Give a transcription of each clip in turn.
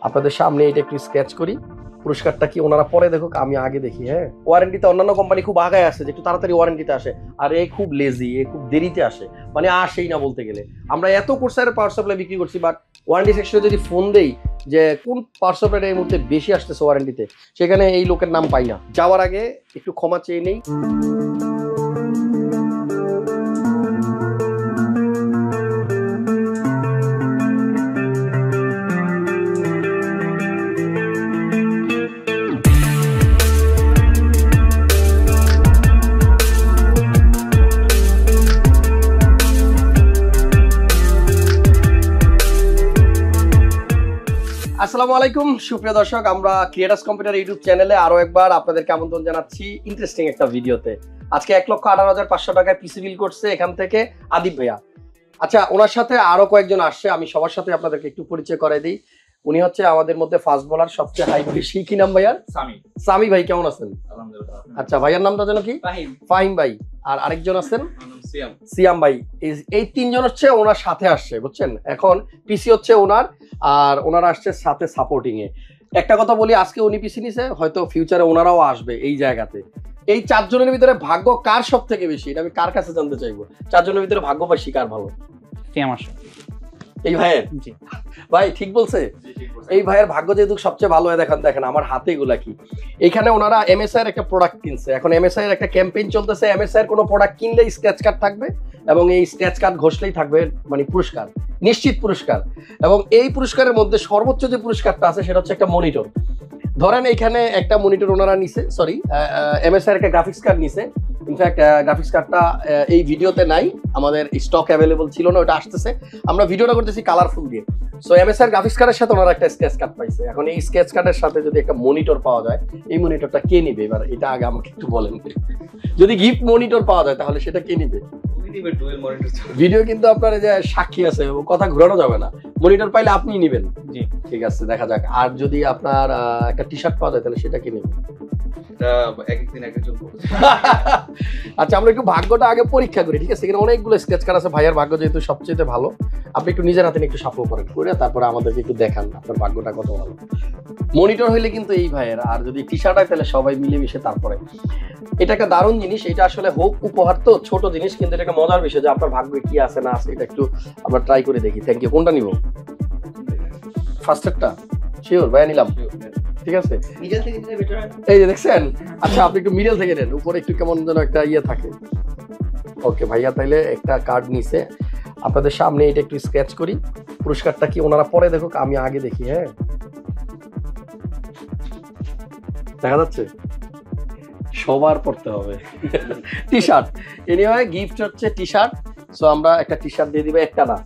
আপনাদের সামনে এটা একটু স্কেচ করি। পুরস্কারটা কি ওনারা পরে দেখুক, আমি আগে দেখি। হ্যাঁ, ওয়ারেন্টিতে অন্যান্য কোম্পানি খুব আগায় আসে যে একটু তাড়াতাড়ি ওয়ারেন্টিতে আসে, আর এ খুব লেজি, এ খুব দেরিতে আসে, মানে আসেই না বলতে গেলে। আমরা এত কোর্সারের পাওয়ার সাপ্লাই বিক্রি করছি, বাট ওয়ারেন্টি সেকশনে যদি ফোন দেই যে কোন পাওয়ার সাপ্লাইটা এই মুহূর্তে বেশি আসতেছে ওয়ারেন্টিতে, সেখানে এই লোকের নাম পাই না। যাওয়ার আগে একটু ক্ষমা চেয়ে নেই। আসসালামু আলাইকুম সুপ্রিয় দর্শক, আমরা ক্রিয়েটার্স কম্পিউটার ইউটিউব চ্যানেলে আরো একবার আপনাদেরকে আমন্ত্রণ জানাচ্ছি ইন্টারেস্টিং একটা ভিডিওতে। আজকে 1,18,500 টাকায় পিসি বিল করছে এখান থেকে আদিব ভাইয়া। আচ্ছা, ওনার সাথে আরো কয়েকজন আসছে, আমি সবার সাথে আপনাদেরকে একটু পরিচয় করে দিই। উনি হচ্ছে আমাদের মধ্যে ফাস্ট বোলার, সবচেয়ে হাই বেশি। কি নাম ভাইয়ার? সামি ভাই, কেমন আছেন? আচ্ছা, ভাইয়ার নামটা যেন কি? ফাহিম ভাই। আর আরেকজন আছেন সিয়াম ভাই। এই তিনজন হচ্ছে ওনার সাথে আসছে, বুঝছেন। এখন পিসি হচ্ছে ওনার, আর ওনারা আসছে সাথে সাপোর্টিং এ। একটা কথা বলি, আজকে উনি পিসি নিছে, হয়তো ফিউচারে ওনারাও আসবে এই জায়গাতে। এই চারজনের ভিতরে ভাগ্য কার সব থেকে বেশি, এটা আমি কার কাছে জানতে চাইবো। চারজনের ভিতরে ভাগ্য পাইছি কার ভালো? এই ভাইয়ের। ভাই ঠিক বলছে? এই ভাইয়ের ভাগ্য যেহেতু সবচেয়ে ভালো হয়, দেখেন আমার হাতে এগুলা কি। এখানে ওনারা এমএসআই এর একটা প্রোডাক্ট কিনছে। এখন এমএসআই এর একটা ক্যাম্পেইন চলতেছে, এমএসআই এর কোনো প্রোডাক্ট কিনলেই স্ক্র্যাচ কার্ড থাকবে, এবং এই স্ক্র্যাচ কার্ড ঘষলেই থাকবে মানে পুরস্কার, নিশ্চিত পুরস্কার। এবং এই পুরস্কারের মধ্যে সর্বোচ্চ যে পুরস্কারটা আছে সেটা হচ্ছে একটা মনিটর। ধরেন এখানে একটা মনিটর ওনারা নিছে, সরি এমএসআই এর একটা গ্রাফিক্স কার্ড নিছে। ইনফ্যাক্ট গ্রাফিক্স কার্ডটা এই ভিডিওতে নাই, আমাদের স্টক অ্যাভেলেবল ছিল না, ওটা আসতেছে। আমরা ভিডিওটা করতেছি কালারফুল দিয়ে। সো এমএসআই গ্রাফিক্স কার্ডের সাথে ওনারা একটা স্কেচ কার্ড পাইছে। এখন এই স্কেচ কার্ডের সাথে যদি একটা মনিটর পাওয়া যায়, এই মনিটরটা কে নিবে? এবার এটা আগে আমাকে একটু বলেন। যদি গিফট মনিটর পাওয়া যায় তাহলে সেটা কে নিবে? ভিডিও কিন্তু আপনার যে সাক্ষী আছে, কথা ঘুরানো যাবে না। মনিটর পাইলে আপনি নিবেন। জি ঠিক আছে, দেখা যাক। আর যদি আপনার একটা টি শার্ট পাওয়া যায় তাহলে সেটা কি নেবেন? আচ্ছা, আমরা একটু ভাগ্যটা আগে পরীক্ষা করি, ঠিক আছে? এখানে অনেকগুলো স্কেচ কার্ড আছে। ভাইয়ার ভাগ্য যেহেতু সবচেয়ে ভালো, আপনি একটু নিজের হাতে একটু সাফল করেন, করে তারপরে আমাদেরকে একটু দেখান আপনার ভাগ্যটা কত ভালো। মনিটর হইলে কিন্তু এই ভাইয়ের, আর যদি টি শার্ট হয় তাহলে সবাই মিলেমিশে। তারপরে এটা একটা দারুণ জিনিস। এটা আসলে হোক উপহার, তো ছোট জিনিস, কিন্তু এটা একটা মজার বিষয় যে আপনার ভাগ্যে কি আছে না আছে, এটা একটু আমরা ট্রাই করে দেখি। Thank you. কোনটা নিব? ফার্স্টেরটা? শিওর ভাইয়া, নিলাম। ঠিক আছে, এই যে দেখছেন। আচ্ছা, আপনি একটু মিডল থেকে নেন, উপরে একটু কেমন যেন একটা ইয়ে থাকে। ওকে ভাইয়া, তাইলে একটা কার্ড নিছে। আপনাদের সামনে এটা একটু স্কেচ করি। পুরস্কারটা কি ওনারা পরে দেখুক, আমি আগে দেখি। হ্যাঁ, দেখা যাচ্ছে? সবার পড়তে হবে টি শার্ট। এনিওয়ে গিফট হচ্ছে টি শার্ট। সো আমরা একটা টি শার্ট দিয়ে দিব, একটা না,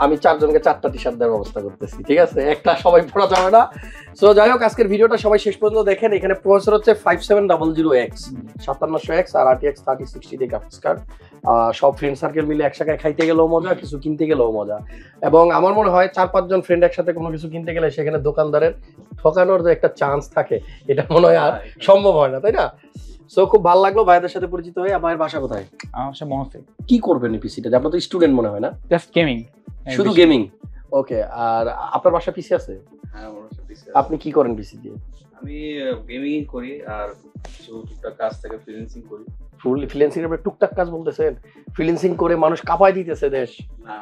আমি চারজনকে 4টা টি শার্ট দেওয়ার ব্যবস্থা করতেছি, ঠিক আছে? একটা সবাই পড়া যাবে না। সো যাই হোক, আজকের ভিডিওটা সবাই শেষ পর্যন্ত দেখেন। এখানে প্রসেসর হচ্ছে 5700X 5700X আর RTX 3060 দিয়ে গ্রাফিক্স কার্ড। সব ফ্রেন্ড সার্কেল মিলে একসাথে খাইতে গেলেও মজা, কিছু কিনতে গেলেও মজা। এবং আমার মনে হয় 4-5 জন ফ্রেন্ড একসাথে কোনো কিছু কিনতে গেলে সেখানে দোকানদারের ঠকানোর যে একটা চান্স থাকে, এটা মনে হয় আর সম্ভব হয় না, তাই না? সো খুব ভালো লাগলো ভাইদের সাথে পরিচিত হয়ে। আমার বাসা কোথায়? আমার বাসা মহসে। কি করবেন এই পিসিটা? আপনার তো স্টুডেন্ট মনে হয় না? Just gaming. শুধু গেমিং? ওকে। আর আপনার বাসা পিসি আছে? হ্যাঁ, আমার বাসা পিসি। আপনি কি করেন পিসি দিয়ে? আমি গেমিং করি, আর কিছু টুকটাক কাজ থেকে ফ্রিল্যান্সিং করি। ফুল ফ্রিল্যান্সিং এর টুকটাক কাজ বলতেছেন? ফ্রিল্যান্সিং করে মানুষ কাঁপায় দিতেছে দেশ। না,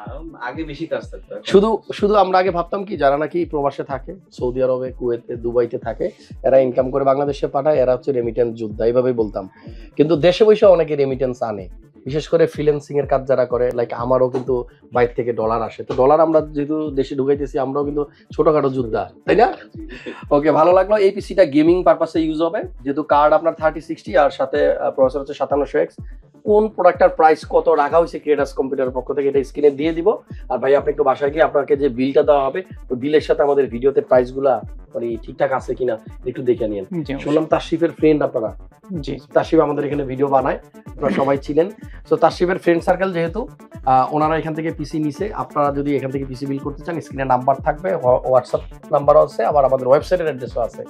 আগে বেশি কাজ থাকতো। শুধু আমরা আগে ভাবতাম কি, যারা নাকি প্রবাসে থাকে, সৌদি আরবে, কুয়েতে, দুবাইতে থাকে, এরা ইনকাম করে বাংলাদেশে পাঠায়, এরা হচ্ছে রেমিটেন্স যোদ্ধা, এইভাবেই বলতাম। কিন্তু দেশে বসে অনেকে রেমিটেন্স আনে, বিশেষ করে ফ্রিল্যান্সিং এর কাজ যারা করে। লাইক আমারও কিন্তু বাইরে থেকে ডলার আসে, তো ডলার আমরা যেহেতু দেশে ঢুকাইতেছি, আমরাও কিন্তু ছোটখাটো যোদ্ধা, তাই না? ওকে, ভালো লাগলো। এই পিসিটা গেমিং পারপাসে ইউজ হবে, যেহেতু কার্ড আপনার 3060 আর সাথে প্রসেসর হচ্ছে 5700X। কোন প্রোডাক্টটার প্রাইস কত রাখা হয়েছে ক্রিয়েটার্স কম্পিউটারের পক্ষ থেকে, এটা স্ক্রিনে দিয়ে দিব। আর ভাই, আপনি একটু বাসায় গিয়ে আপনাকে যে বিলটা দেওয়া হবে, ওই বিলের সাথে আমাদের ভিডিওতে প্রাইসগুলা মানে ঠিকঠাক আছে কিনা একটু দেখে নিন। শুনলাম তাশরিফের ফ্রেন্ড আপনারা। জি, তাশরিফ আমাদের এখানে ভিডিও বানায়, আপনারা সবাই ছিলেন। সো তাশরিফের ফ্রেন্ড সার্কেল যেহেতু, ওনারা এখান থেকে পিসি নিছে। আপনারা যদি এখান থেকে পিসি বিল করতে চান, স্ক্রিনে নাম্বার থাকবে, হোয়াটসঅ্যাপ নাম্বারও আছে, আবার আমাদের ওয়েবসাইটের অ্যাড্রেসও আছে।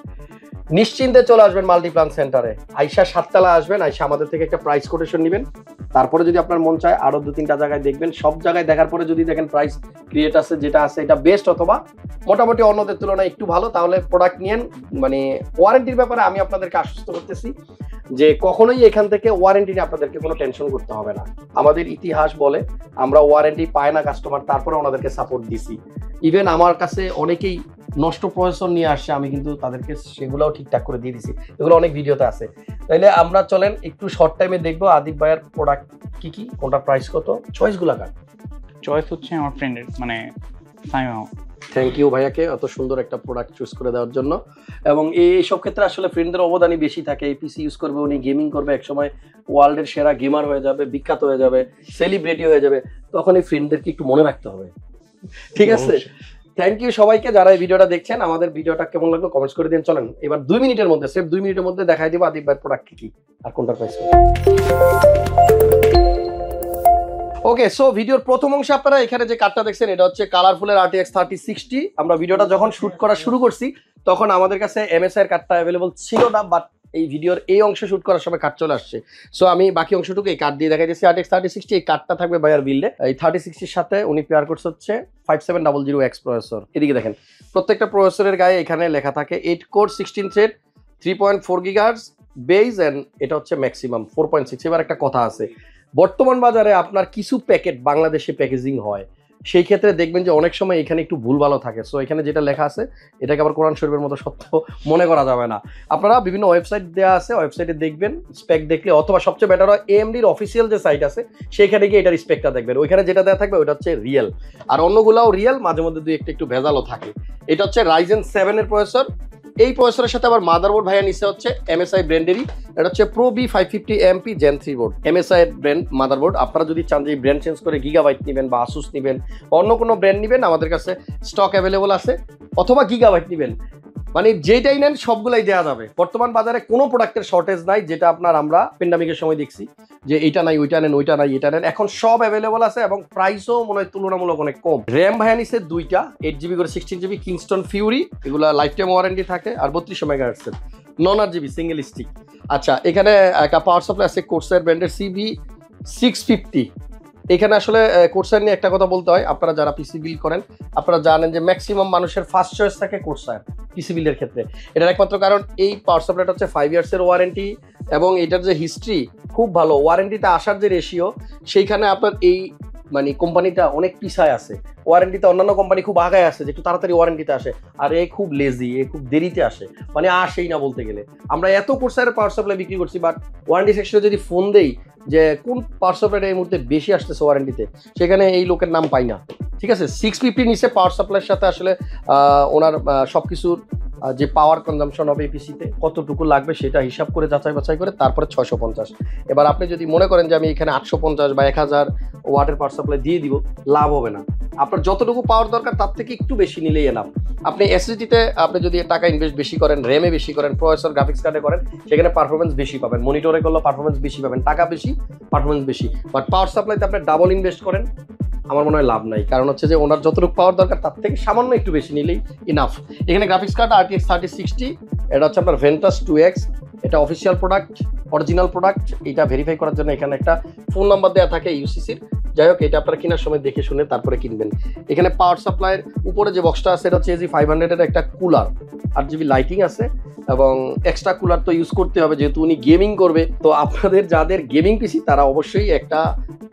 নিশ্চিন্তে চলে আসবেন মাল্টিপ্লান সেন্টারে। আইসা 7 তলা আসবেন, আইসা আমাদের থেকে একটা প্রাইস কোটেশন নেবেন। তারপরে যদি আপনার মন চায় আরো 2-3টা জায়গায় দেখবেন, সব জায়গায় দেখার পরে যদি দেখেন প্রাইস ক্রিয়েট আছে যেটা আছে এটা বেস্ট অথবা মোটামুটি অন্যদের তুলনায় একটু ভালো, তাহলে প্রোডাক্ট নিয়েন। মানে ওয়ারেন্টির ব্যাপারে আমি আপনাদেরকে আশ্বস্ত করতেছি যে কখনোই এখান থেকে ওয়ারেন্টি নিয়ে আপনাদেরকে কোনো টেনশন করতে হবে না। আমাদের ইতিহাস বলে আমরা ওয়ারেন্টি পায় না কাস্টমার, তারপরে ওনাদেরকে সাপোর্ট দিছি। ইভেন আমার কাছে অনেকেই নষ্ট প্রসেসর নিয়ে আসছে, আমি কিন্তু তাদেরকে সেগুলোও ঠিকঠাক করে দিয়ে দিছি, এগুলো অনেক ভিডিওতে আছে। তাইলে আমরা চলেন একটু শর্ট টাইমে দেখবো আদিব ভাইয়ের প্রোডাক্ট কি কি, কোনটা প্রাইস কত, চয়েসগুলো কার। চয়েস হচ্ছে আমার ফ্রেন্ডের, মানে সাইমা। থ্যাংক ইউ ভাইয়াকে এত সুন্দর একটা প্রোডাক্ট চুজ করে দেওয়ার জন্য। এবং এইসব ক্ষেত্রে আসলে ফ্রেন্ডদের অবদানই বেশি থাকে। এই পিসি ইউজ করবে উনি, গেমিং করবে, একসময় ওয়ার্ল্ডের সেরা গেমার হয়ে যাবে, বিখ্যাত হয়ে যাবে, সেলিব্রিটি হয়ে যাবে, তখন এই ফ্রেন্ডদেরকে একটু মনে রাখতে হবে। ঠিক আছে, থ্যাংক ইউ সবাইকে যারা এই ভিডিওটা দেখছেন। আমাদের ভিডিওটা কেমন লাগলো কমেন্টস করে দিন। চলেন এবার 2 মিনিটের মধ্যে, সির্ফ 2 মিনিটের মধ্যে দেখাই দিব আদিব ভাইয়ের প্রোডাক্ট কি কি আর কোনটা প্রাইস কত। ওকে, সো ভিডিওর প্রথম অংশে আপনারা এখানে যে কার্ডটা দেখছেন এটা হচ্ছে কালারফুলের RTX 3060। আমরা ভিডিওটা যখন শুট করা শুরু করছি তখন আমাদের কাছে MSI এর কার্ডটা অ্যাভেলেবল ছিল না, বাট এই ভিডিওর এই অংশ শুট করার সময় কার্ড চলে আসছে। সো আমি বাকি অংশটুকু এই কার্ড দিয়ে দেখাই দিচ্ছি। RTX 3060 এই কার্ডটা থাকবে ভাইয়ার বিল্ডে। এই 3060 এর সাথে উনি পেয়ার করছে হচ্ছে 5700X প্রসেসর। এদিকে দেখেন প্রত্যেকটা প্রসেসরের গায়ে এখানে লেখা থাকে 8 core 16 thread 3.4 GHz base, and এটা হচ্ছে ম্যাক্সিমাম 4.6। এবার একটা কথা আছে, বর্তমান বাজারে আপনার কিছু প্যাকেট বাংলাদেশে প্যাকেজিং হয়, সেই ক্ষেত্রে দেখবেন যে অনেক সময় এখানে একটু ভুল ভালো থাকে। সো এখানে যেটা লেখা আছে এটাকে আবার কোরআন শরীফের মতো সত্য মনে করা যাবে না। আপনারা বিভিন্ন ওয়েবসাইট দেওয়া আছে, ওয়েবসাইটে দেখবেন, স্পেক দেখলে, অথবা সবচেয়ে বেটার হয় AMDর অফিসিয়াল যে সাইট আছে সেখানে গিয়ে এটার স্পেকটা দেখবেন। ওইখানে যেটা দেওয়া থাকবে ওটা হচ্ছে রিয়েল, আর অন্যগুলাও রিয়েল, মাঝে মধ্যে দুই একটু ভেজালও থাকে। এটা হচ্ছে Ryzen 7 এর প্রসেসর। এই প্রসেসরের সাথে আবার মাদারবোর্ড ভাইয়া নিচে হচ্ছে MSI ব্র্যান্ডেরই, এটা হচ্ছে Pro B550MP Gen 3 board, MSI এর ব্র্যান্ড মাদারবোর্ড। আপনারা যদি চান যে ব্র্যান্ড চেঞ্জ করে গিগাবাইট নেবেন বা আসুস নেবেন, অন্য কোনো ব্র্যান্ড নেবেন, আমাদের কাছে স্টক অ্যাভেলেবল আছে, অথবা গিগাবাইট নেবেন, মানে যেটাই নেন সবগুলাই দেওয়া যাবে। বর্তমান বাজারে কোনো প্রোডাক্টের শর্টেজ নাই, যেটা আমরা প্যান্ডামিকের সময় দেখছি যে এইটা নাই ওইটা নেন, ওইটা নাই এটা নেন, এখন সব অ্যাভেলেবল আছে এবং প্রাইসও মনে হয় তুলনামূলক অনেক কম। র্যাম ভাইয়া নিছে 2টা 8GB করে 16GB কিংস্টন ফিউরি, এগুলা লাইফ টাইম ওয়ারেন্টি থাকে, আর 3200 MHz নন RGB সিঙ্গেল স্টিক। আচ্ছা, এখানে একটা পাওয়ার সাপ্লাই আছে কোর্সার ব্র্যান্ডের CB650। এখানে আসলে কোর্সার নিয়ে একটা কথা বলতে হয়, আপনারা যারা পিসি বিল্ড করেন আপনারা জানেন যে ম্যাক্সিমাম মানুষের ফার্স্ট চয়েস থাকে কোর্সার পিসি বিল্ডের ক্ষেত্রে। এটার একমাত্র কারণ এই পাওয়ার সাপ্লাইটা হচ্ছে 5 ইয়ার্সের ওয়ারেন্টি, এবং এটার যে হিস্ট্রি খুব ভালো, ওয়ারেন্টিতে আসার যে রেশিও, সেইখানে আপনার এই মানে কোম্পানিটা অনেক পিছায় আছে। ওয়ারেন্টিতে অন্যান্য কোম্পানি খুব আগায় আসে যে একটু তাড়াতাড়ি ওয়ারেন্টিতে আসে, আর এ খুব লেজি, এ খুব দেরিতে আসে, মানে আসেই না বলতে গেলে। আমরা এত কোর্সারের পাওয়ার সাপ্লাই বিক্রি করছি, বাট ওয়ারেন্টি সেকশনে যদি ফোন দেই যে কোন পাওয়ার সাপ্লাইটা এই মুহূর্তে বেশি আসতেছে ওয়ারেন্টিতে, সেখানে এই লোকের নাম পাই না। ঠিক আছে, 650 নিচে পাওয়ার সাপ্লাইয়ের সাথে আসলে ওনার সব কিছুর যে পাওয়ার কনজাম্পশন হবে পিসিতে কতটুকু লাগবে সেটা হিসাব করে যাচাই বাছাই করে তারপরে 650। এবার আপনি যদি মনে করেন যে আমি এখানে 850 বা 1000 ওয়াটের পাওয়ার সাপ্লাই দিয়ে দিব, লাভ হবে না। আপনার যতটুকু পাওয়ার দরকার তার থেকে একটু বেশি নিলেই এনাফ। আপনি এসএসডিতে আপনি যদি টাকা ইনভেস্ট বেশি করেন, র্যামে বেশি করেন, প্রসেসর গ্রাফিক্স কার্ডে করেন, সেখানে পারফরমেন্স বেশি পাবেন, মনিটরে করলে পারফরমেন্স বেশি পাবেন, টাকা বেশি পারফরমেন্স বেশি। বাট পাওয়ার সাপ্লাইতে আপনি ডাবল ইনভেস্ট করেন, আমার মনে হয় লাভ নাই। কারণ হচ্ছে যে ওনার যতটুকু পাওয়ার দরকার তার থেকে সামান্য একটু বেশি নিলেই ইনাফ। এখানে গ্রাফিক্স কার্ড RTX 3060, এটা হচ্ছে আপনার Ventus 2X, এটা অফিসিয়াল প্রোডাক্ট, অরিজিনাল প্রোডাক্ট। এটা ভেরিফাই করার জন্য এখানে একটা ফোন নাম্বার দেওয়া থাকে ইউসিসির। যাই হোক, এটা আপনারা কেনার সময় দেখে শুনে তারপরে কিনবেন। এখানে পাওয়ার সাপ্লাইয়ের উপরে যে বক্সটা আছে এটা হচ্ছে AG500 এর একটা কুলার, 8GB লাইটিং আছে, এবং এক্সট্রা কুলার তো ইউজ করতে হবে যেহেতু উনি গেমিং করবে। তো আপনাদের যাদের গেমিং পিসি তারা অবশ্যই একটা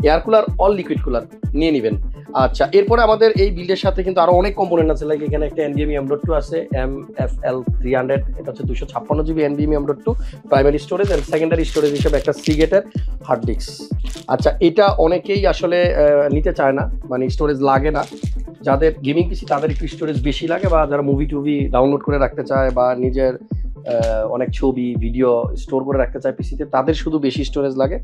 air cooler all liquid cooler নিয়ে নেবেন। আচ্ছা, এরপরে আমাদের এই বিল্ডের সাথে কিন্তু আরো অনেক কম্পোনেন্ট আছে, লাইক এখানে একটা NVMe M.2 আছে, MFL 300, এটা হচ্ছে 256GB NVMe M.2 primary storage, and secondary storage হিসেবে একটা সিগেটের হার্ড ডিস্ক। আচ্ছা, এটা অনেকেই আসলে নিতে চায় না, মানে স্টোরেজ লাগে না। যাদের গেমিং পিসি তাদের একটু স্টোরেজ বেশি লাগে, বা যারা মুভি টুভি ডাউনলোড করে রাখতে চায় বা নিজের অনেক ছবি ভিডিও স্টোর করে রাখতে চায় পিসিতে, তাদের শুধু বেশি স্টোরেজ লাগে।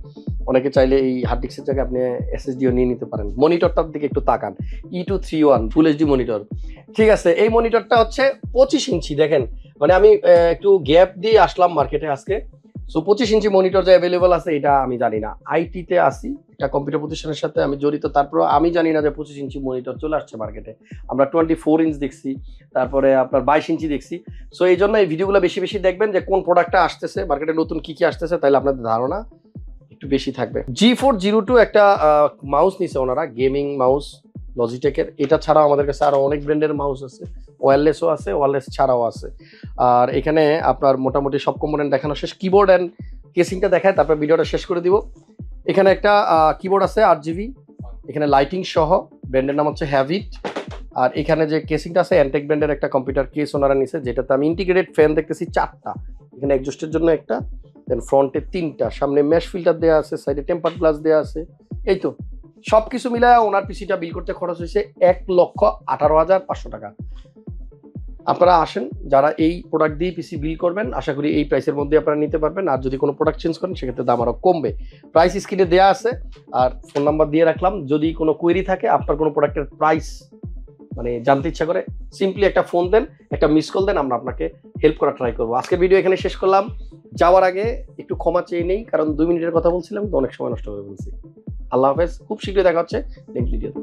অনেকে চাইলে এই হার্ড ডিস্কের জায়গায় আপনি SSDও নিয়ে নিতে পারেন। মনিটরটার দিকে একটু তাকান, E231 ফুল HD মনিটর। ঠিক আছে, এই মনিটরটা হচ্ছে 25 ইঞ্চি। দেখেন, মানে আমি একটু গ্যাপ দিয়ে আসলাম মার্কেটে আজকে। সো 25 ইঞ্চি মনিটর যে অ্যাভেলেবল আছে এটা আমি জানি না, আইটিতে আসি, একটা কম্পিউটার প্রতিষ্ঠানের সাথে আমি জড়িত, তারপর আমি জানি না যে 25 ইঞ্চি মনিটর চলে আসছে মার্কেটে। আমরা 24 ইঞ্চ দেখছি, তারপরে আপনার 22 ইঞ্চি দেখছি। সো এই জন্য এই ভিডিওগুলো বেশি বেশি দেখবেন যে কোন প্রোডাক্টটা আসতেছে মার্কেটে, নতুন কি কি আসতেছে, তাহলে আপনাদের ধারণা একটু বেশি থাকবে। G402 একটা মাউস নিছে ওনারা, গেমিং মাউস লজিটেকের। এটা ছাড়াও আমাদের কাছে আরো অনেক ব্র্যান্ডের মাউস আছে, ওয়্যারলেসও আছে, ওয়্যারলেস ছাড়াও আছে। আর এখানে আপনার মোটামুটি সব কম্পোনেন্ট দেখানো শেষ। কিবোর্ড অ্যান্ড কেসিংটা দেখায় তারপর ভিডিওটা শেষ করে দিব। এখানে একটা কিবোর্ড আছে 8GB, এখানে লাইটিং সহ, ব্র্যান্ডের নাম হচ্ছে হ্যাভিট। আর এখানে যে কেসিংটা আছে অ্যান্টেক ব্র্যান্ডের একটা কম্পিউটার কেস ওনারা নিছে, যেটাতে আমি ইন্টিগ্রেটেড ফ্যান দেখতেছি 4টা, এখানে এক্সজস্টের জন্য একটা, দেন ফ্রন্টে 3টা, সামনে মেশ ফিল্টার দেওয়া আছে, সাইডে টেম্পার গ্লাস দেওয়া আছে। এই তো সব কিছু মিলায় ওনার পিসিটা বিল করতে খরচ হয়েছে 1,18,500 টাকা। আপনারা আসেন, যারা এই প্রোডাক্ট দিয়ে পিসি বিল করবেন, আশা করি এই প্রাইসের মধ্যে আপনারা নিতে পারবেন। আর যদি কোনো প্রোডাক্ট চেঞ্জ করেন সেক্ষেত্রে দাম আরও কমবে। প্রাইস স্ক্রিনে দেওয়া আছে আর ফোন নাম্বার দিয়ে রাখলাম। যদি কোনো কোয়েরি থাকে, আপনার কোনো প্রোডাক্টের প্রাইস মানে জানতে ইচ্ছা করে, সিম্পলি একটা ফোন দেন, একটা মিস কল দেন, আমরা আপনাকে হেল্প করা ট্রাই করবো। আজকের ভিডিও এখানে শেষ করলাম। যাওয়ার আগে একটু ক্ষমা চেয়ে নেই, কারণ 2 মিনিটের কথা বলছিলাম তো অনেক সময় নষ্ট করে বলছি। আল্লাহ হাফেজ, খুব শীঘ্রই দেখা হচ্ছে নেক্সট ভিডিওতে।